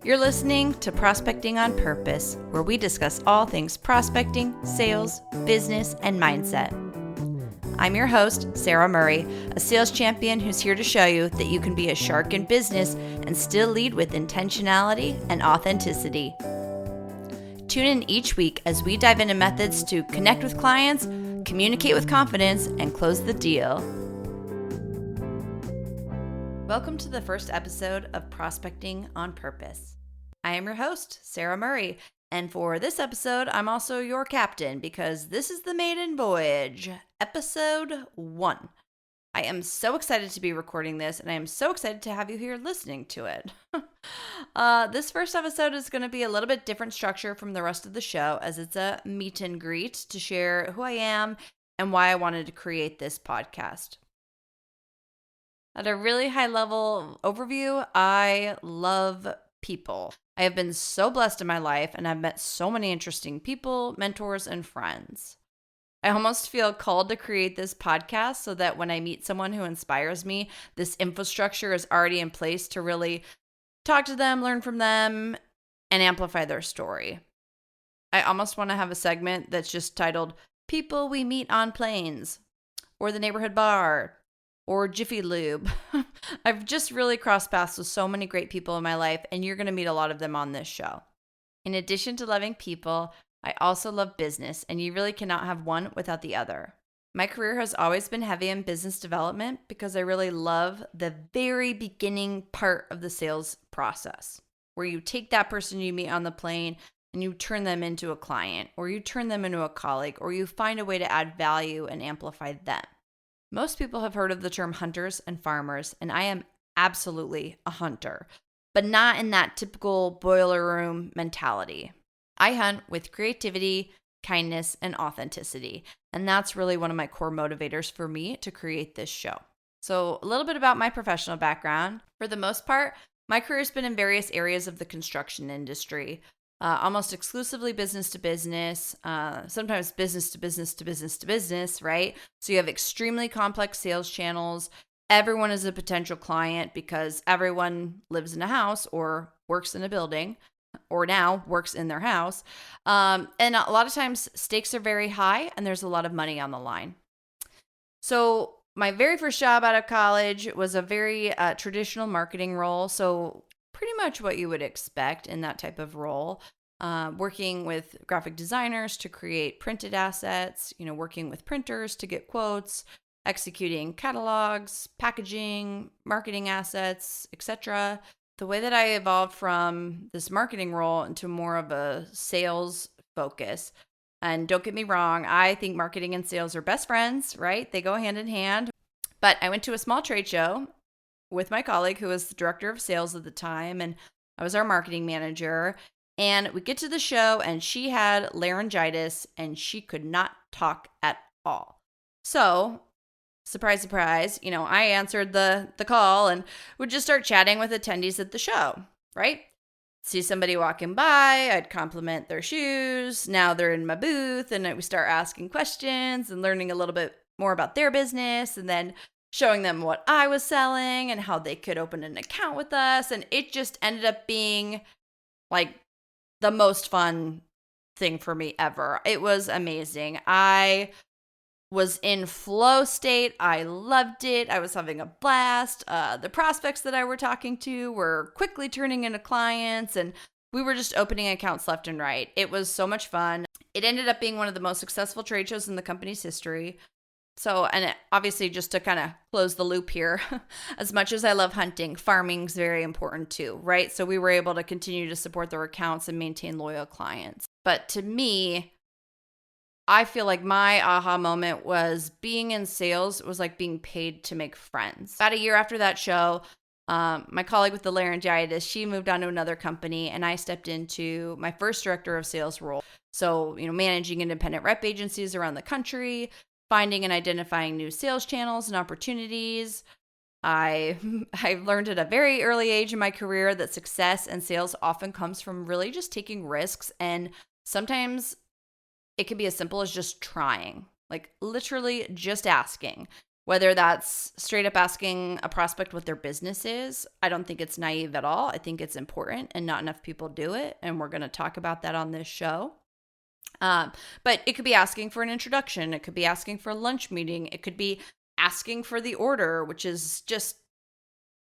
You're listening to Prospecting on Purpose, where we discuss all things prospecting, sales, business, and mindset. I'm your host, Sara Murray, a sales champion who's here to show you that you can be a shark in business and still lead with intentionality and authenticity. Tune in each week as we dive into methods to connect with clients, communicate with confidence, and close the deal. Welcome to the first episode of Prospecting on Purpose. I am your host, Sara Murray, and for this episode, I'm also your captain because this is the maiden voyage, episode 1. I am so excited to be recording this, and I am so excited to have you here listening to it. This first episode is going to be a little bit different structure from the rest of the show, as it's a meet and greet to share who I am and why I wanted to create this podcast. At a really high level overview, I love people. I have been so blessed in my life, and I've met so many interesting people, mentors, and friends. I almost feel called to create this podcast so that when I meet someone who inspires me, this infrastructure is already in place to really talk to them, learn from them, and amplify their story. I almost want to have a segment that's just titled People We Meet on Planes, or The Neighborhood Bar, or Jiffy Lube. I've just really crossed paths with so many great people in my life, and you're going to meet a lot of them on this show. In addition to loving people, I also love business, and you really cannot have one without the other. My career has always been heavy in business development because I really love the very beginning part of the sales process, where you take that person you meet on the plane and you turn them into a client, or you turn them into a colleague, or you find a way to add value and amplify them. Most people have heard of the term hunters and farmers, and I am absolutely a hunter, but not in that typical boiler room mentality. I hunt with creativity, kindness, and authenticity, and that's really one of my core motivators for me to create this show. So a little bit about my professional background. For the most part, my career has been in various areas of the construction industry. Almost exclusively business to business, sometimes business to business to business to business, right? So you have extremely complex sales channels. Everyone is a potential client because everyone lives in a house or works in a building or now works in their house. And a lot of times stakes are very high and there's a lot of money on the line. So my very first job out of college was a very traditional marketing role. So pretty much what you would expect in that type of role, working with graphic designers to create printed assets, working with printers to get quotes, executing catalogs, packaging, marketing assets, etc. The way that I evolved from this marketing role into more of a sales focus, and don't get me wrong, I think marketing and sales are best friends, right? They go hand in hand. But I went to a small trade show with my colleague who was the director of sales at the time, and I was our marketing manager. And we get to the show, and she had laryngitis, and she could not talk at all. So, surprise, surprise, I answered the call and would just start chatting with attendees at the show, right? See somebody walking by, I'd compliment their shoes. Now they're in my booth, and we start asking questions and learning a little bit more about their business, and then showing them what I was selling and how they could open an account with us. And it just ended up being like the most fun thing for me ever. It was amazing. I was in flow state. I loved it. I was having a blast. The prospects that I were talking to were quickly turning into clients, and we were just opening accounts left and right. It was so much fun. It ended up being one of the most successful trade shows in the company's history. So, and obviously just to kind of close the loop here, as much as I love hunting, farming's very important too, right? So we were able to continue to support their accounts and maintain loyal clients. But to me, I feel like my aha moment was being in sales was like being paid to make friends. About a year after that show, my colleague with the laryngitis, she moved on to another company, and I stepped into my first director of sales role. So, managing independent rep agencies around the country, finding and identifying new sales channels and opportunities. I learned at a very early age in my career that success and sales often comes from really just taking risks, and sometimes it can be as simple as just trying, like literally just asking. Whether that's straight up asking a prospect what their business is, I don't think it's naive at all. I think it's important and not enough people do it. And we're going to talk about that on this show. But it could be asking for an introduction. It could be asking for a lunch meeting. It could be asking for the order, which is just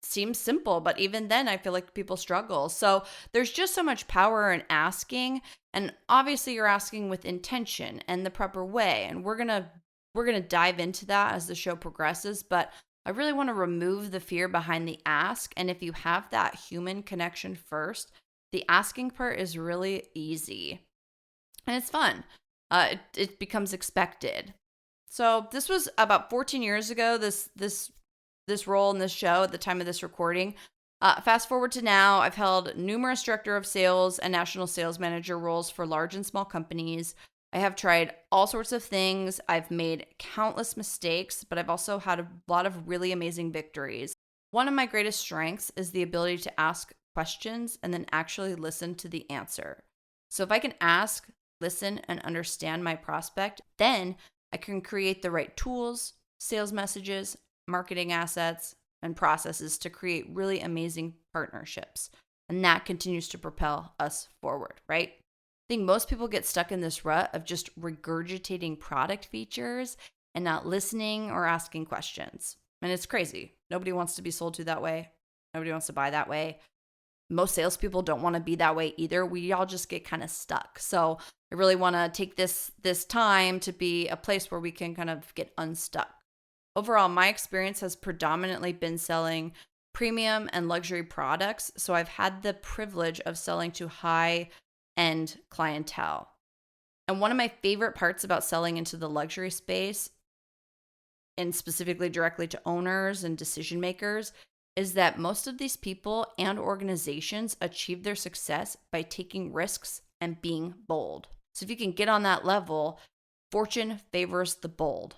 seems simple, but even then I feel like people struggle. So there's just so much power in asking, and obviously you're asking with intention and the proper way, and we're going to dive into that as the show progresses, but I really want to remove the fear behind the ask, and if you have that human connection first, the asking part is really easy. And it's fun. It becomes expected. So this was about 14 years ago, this role in this show at the time of this recording. Fast forward to now, I've held numerous director of sales and national sales manager roles for large and small companies. I have tried all sorts of things. I've made countless mistakes, but I've also had a lot of really amazing victories. One of my greatest strengths is the ability to ask questions and then actually listen to the answer. So if I can ask, listen, and understand my prospect, then I can create the right tools, sales messages, marketing assets, and processes to create really amazing partnerships. And that continues to propel us forward, right? I think most people get stuck in this rut of just regurgitating product features and not listening or asking questions. And it's crazy. Nobody wants to be sold to that way. Nobody wants to buy that way. Most salespeople don't want to be that way either. We all just get kind of stuck. So I really want to take this time to be a place where we can kind of get unstuck. Overall, my experience has predominantly been selling premium and luxury products, so I've had the privilege of selling to high-end clientele. And one of my favorite parts about selling into the luxury space, and specifically directly to owners and decision makers, is that most of these people and organizations achieve their success by taking risks and being bold. So if you can get on that level, fortune favors the bold.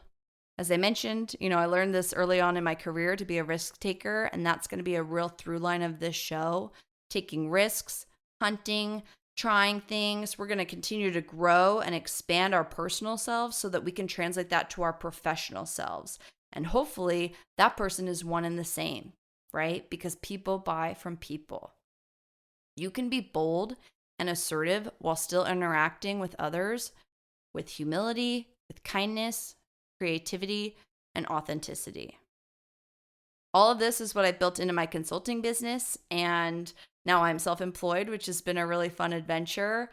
As I mentioned, I learned this early on in my career to be a risk taker, and that's going to be a real through line of this show. Taking risks, hunting, trying things. We're going to continue to grow and expand our personal selves so that we can translate that to our professional selves. And hopefully that person is one and the same, right? Because people buy from people. You can be bold and assertive while still interacting with others with humility, with kindness, creativity, and authenticity. All of this is what I built into my consulting business, and now I'm self-employed, which has been a really fun adventure.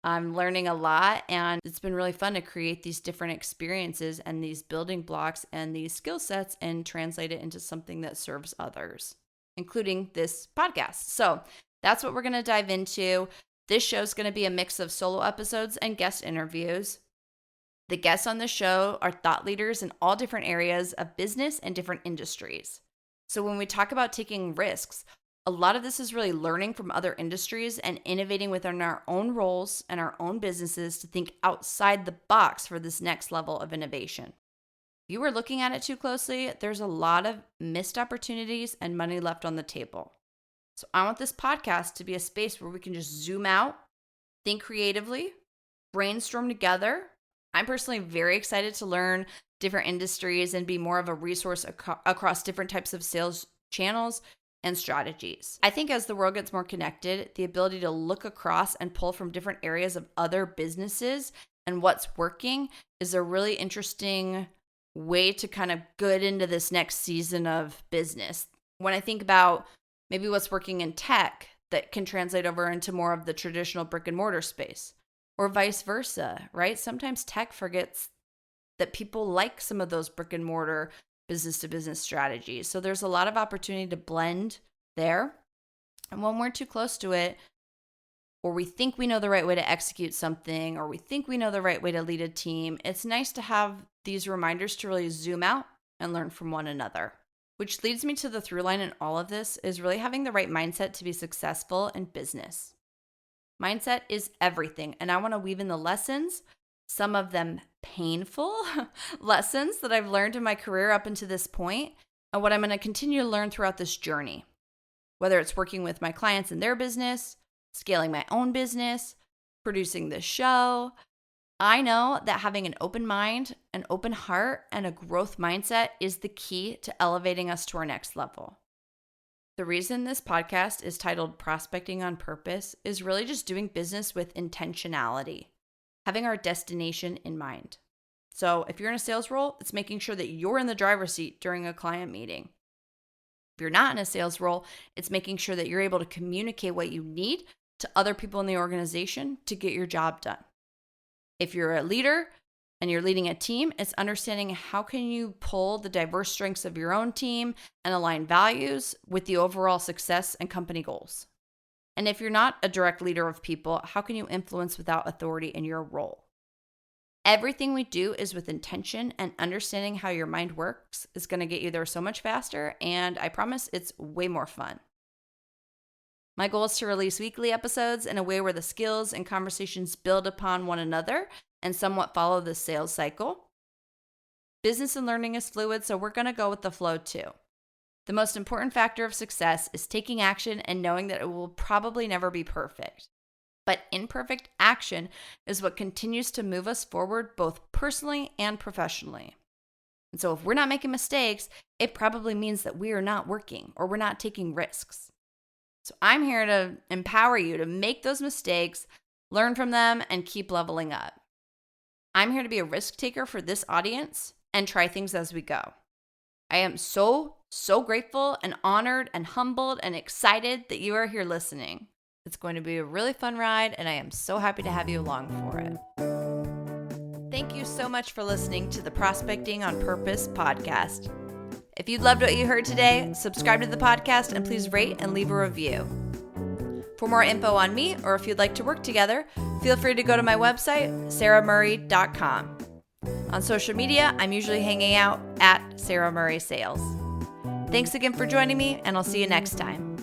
I'm learning a lot, and it's been really fun to create these different experiences and these building blocks and these skill sets and translate it into something that serves others, including this podcast. So that's what we're going to dive into. This show is going to be a mix of solo episodes and guest interviews. The guests on the show are thought leaders in all different areas of business and different industries. So when we talk about taking risks, a lot of this is really learning from other industries and innovating within our own roles and our own businesses to think outside the box for this next level of innovation. If you were looking at it too closely, there's a lot of missed opportunities and money left on the table. So I want this podcast to be a space where we can just zoom out, think creatively, brainstorm together. I'm personally very excited to learn different industries and be more of a resource across different types of sales channels and strategies. I think as the world gets more connected, the ability to look across and pull from different areas of other businesses and what's working is a really interesting way to kind of get into this next season of business. When I think about maybe what's working in tech that can translate over into more of the traditional brick and mortar space, or vice versa, right? Sometimes tech forgets that people like some of those brick and mortar business to business strategies. So there's a lot of opportunity to blend there. And when we're too close to it, or we think we know the right way to execute something, or we think we know the right way to lead a team, it's nice to have these reminders to really zoom out and learn from one another. Which leads me to the through line in all of this is really having the right mindset to be successful in business. Mindset is everything, and I want to weave in the lessons, some of them painful lessons that I've learned in my career up until this point, and what I'm going to continue to learn throughout this journey, whether it's working with my clients in their business, scaling my own business, producing this show, I know that having an open mind, an open heart, and a growth mindset is the key to elevating us to our next level. The reason this podcast is titled Prospecting on Purpose is really just doing business with intentionality, having our destination in mind. So if you're in a sales role, it's making sure that you're in the driver's seat during a client meeting. If you're not in a sales role, it's making sure that you're able to communicate what you need to other people in the organization to get your job done. If you're a leader and you're leading a team, it's understanding how can you pull the diverse strengths of your own team and align values with the overall success and company goals. And if you're not a direct leader of people, how can you influence without authority in your role? Everything we do is with intention, and understanding how your mind works is going to get you there so much faster, and I promise it's way more fun. My goal is to release weekly episodes in a way where the skills and conversations build upon one another and somewhat follow the sales cycle. Business and learning is fluid, so we're going to go with the flow too. The most important factor of success is taking action and knowing that it will probably never be perfect. But imperfect action is what continues to move us forward both personally and professionally. And so if we're not making mistakes, it probably means that we are not working or we're not taking risks. So I'm here to empower you to make those mistakes, learn from them, and keep leveling up. I'm here to be a risk taker for this audience and try things as we go. I am so grateful and honored and humbled and excited that you are here listening. It's going to be a really fun ride, and I am so happy to have you along for it. Thank you so much for listening to the Prospecting on Purpose podcast. If you loved what you heard today, subscribe to the podcast and please rate and leave a review. For more info on me, or if you'd like to work together, feel free to go to my website, saramurray.com. On social media, I'm usually hanging out at Sara Murray Sales. Thanks again for joining me, and I'll see you next time.